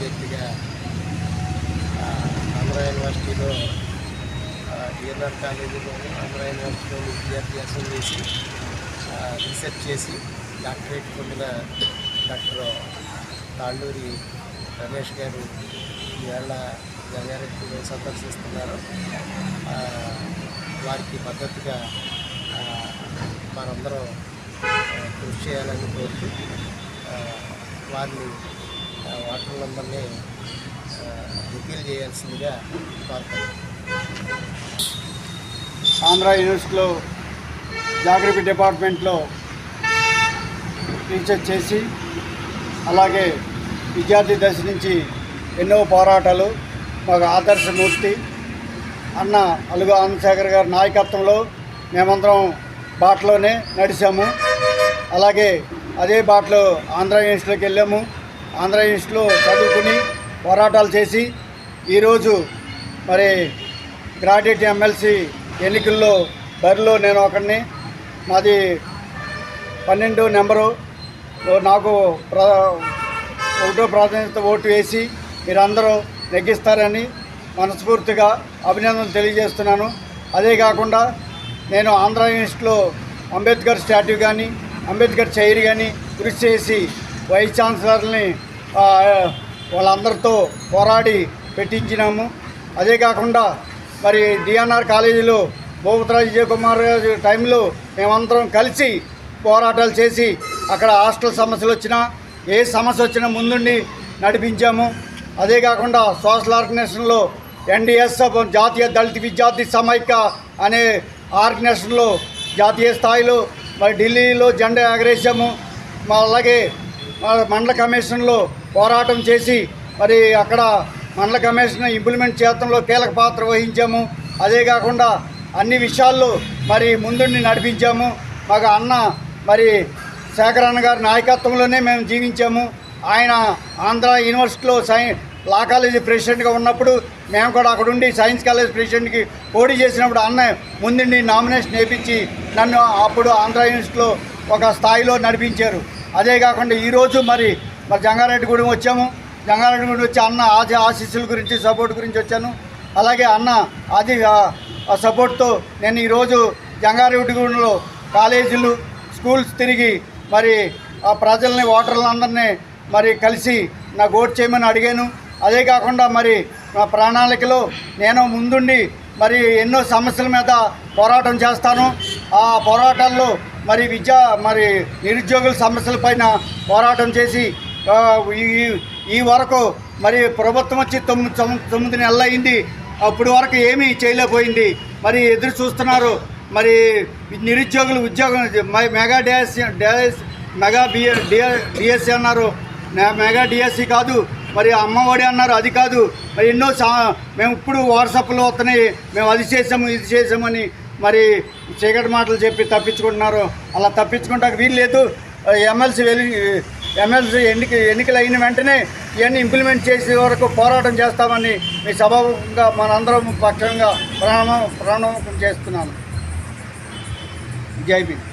వ్యక్తిగా ఆంధ్ర యూనివర్సిటీలో డిఎన్ఆర్ కాలేజీలోని ఆంధ్ర యూనివర్సిటీలో విద్యాభ్యాసం చేసి రీసెర్చ్ చేసి డాక్టరేట్ పొందిన డాక్టర్ తాళ్ళూరి రమేష్ గారు ఈవేళ జంగారెడ్డిలో సందర్శిస్తున్నారు. వారికి మద్దతుగా మనందరం కృషి చేయాలని కోరుతూ వారిని ఓటర్లందరినీ రిపీల్ చేయాల్సిందిగా కోరుతాను. ఆంధ్ర యూనివర్సిటీలో జాగ్రఫీ డిపార్ట్మెంట్లో రీసెర్చ్ చేసి అలాగే విద్యార్థి దశ నుంచి ఎన్నో పోరాటాలు మాకు ఆదర్శమూర్తి అన్న అలుగు ఆనందశేఖర్ గారి నాయకత్వంలో మేమందరం బాటలోనే నడిచాము. అలాగే అదే బాటలో ఆంధ్ర యూనివర్సిటీలోకి వెళ్ళాము. ఆంధ్ర యూనివర్సిటీలో చదువుకుని పోరాటాలు చేసి ఈరోజు మరి గ్రాడ్యుయేట్ ఎమ్మెల్సీ ఎన్నికల్లో బరిలో నేను ఒకడిని. మాది 12 నెంబరు. నాకు 1వ ప్రాధాన్యత ఓటు వేసి మీరందరూ నెగ్గిస్తారని మనస్ఫూర్తిగా అభినందనలు తెలియజేస్తున్నాను. అదే కాకుండా నేను ఆంధ్ర యూనివర్సిటీలో అంబేద్కర్ స్టాట్యూ కానీ అంబేద్కర్ చైర్ కానీ కృషి చేసి వైస్ ఛాన్సలర్ని వాళ్ళందరితో పోరాడి పెట్టించినాము. అదే కాకుండా మరి డిఎన్ఆర్ కాలేజీలో భూపతిరాజు విజయ్ కుమార్ టైంలో మేమందరం కలిసి పోరాటాలు చేసి అక్కడ హాస్టల్ సమస్యలు వచ్చినా ఏ సమస్య వచ్చినా ముందుండి నడిపించాము. అదే కాకుండా సోషల్ ఆర్గనైజేషన్లో ఎన్డిఎస్ జాతీయ దళిత విద్యార్థి సమైక్య అనే ఆర్గనైజేషన్లో జాతీయ స్థాయిలో మరి ఢిల్లీలో జెండా ఎగరేసాము. అలాగే మండల కమిషన్లో పోరాటం చేసి మరి అక్కడ మండల కమిషన్ ఇంప్లిమెంట్ చేయడంలో కీలక పాత్ర వహించాము. అదే కాకుండా అన్ని విషయాల్లో మరి ముందుండి నడిపించాము. మాకు అన్న మరి శేఖరన్న గారి నాయకత్వంలోనే మేము జీవించాము. ఆయన ఆంధ్ర యూనివర్సిటీలో లా కాలేజీ ప్రెసిడెంట్గా ఉన్నప్పుడు మేము కూడా అక్కడ ఉండి సైన్స్ కాలేజ్ ప్రెసిడెంట్కి పోటీ చేసినప్పుడు అన్న ముందుండి నామినేషన్ వేయించి నన్ను అప్పుడు ఆంధ్ర యూనివర్సిటీలో ఒక స్థాయిలో నడిపించారు. అదే కాకుండా ఈరోజు మరి జంగారెడ్డిగూడెం వచ్చాము. జంగారెడ్డిగూడెం వచ్చి అన్న ఆశీస్సుల గురించి సపోర్ట్ గురించి వచ్చాను. అలాగే అన్న అది సపోర్ట్తో నేను ఈరోజు జంగారెడ్డిగూడెంలో కాలేజీలు స్కూల్స్ తిరిగి మరి ఆ ప్రజల్ని ఓటర్లందరినీ మరి కలిసి నాకు ఓటు చేయమని అడిగాను. అదే కాకుండా మరి నా ప్రణాళికలో నేను ముందుండి మరి ఎన్నో సమస్యల మీద పోరాటం చేస్తాను. ఆ పోరాటాల్లో మరి నిరుద్యోగుల సమస్యలపైన పోరాటం చేసి ఈ వరకు మరి ప్రభుత్వం వచ్చి 9 నెలలు అయింది. అప్పుడు వరకు ఏమీ చేయలేకపోయింది. మరి ఎదురు చూస్తున్నారు. మరి నిరుద్యోగులు ఉద్యోగం మెగా డిఎస్సి అన్నారు. మెగా డిఎస్సి కాదు, మరి అమ్మఒడి అన్నారు, అది కాదు. మరి ఎన్నో మేము ఇప్పుడు వాట్సాప్లో వస్తున్నాయి, మేము అది చేసాము ఇది చేసామని మరి చీకటి మాటలు చెప్పి తప్పించుకుంటున్నారు. అలా తప్పించుకుంటానికి వీలు లేదు. ఎమ్మెల్సీ ఎన్నికలు అయిన వెంటనే ఇవన్నీ ఇంప్లిమెంట్ చేసే వరకు పోరాటం చేస్తామని మీ సభాముఖంగా మనందరం పక్షంగా ప్రణామం చేస్తున్నాను. జై భీమ్.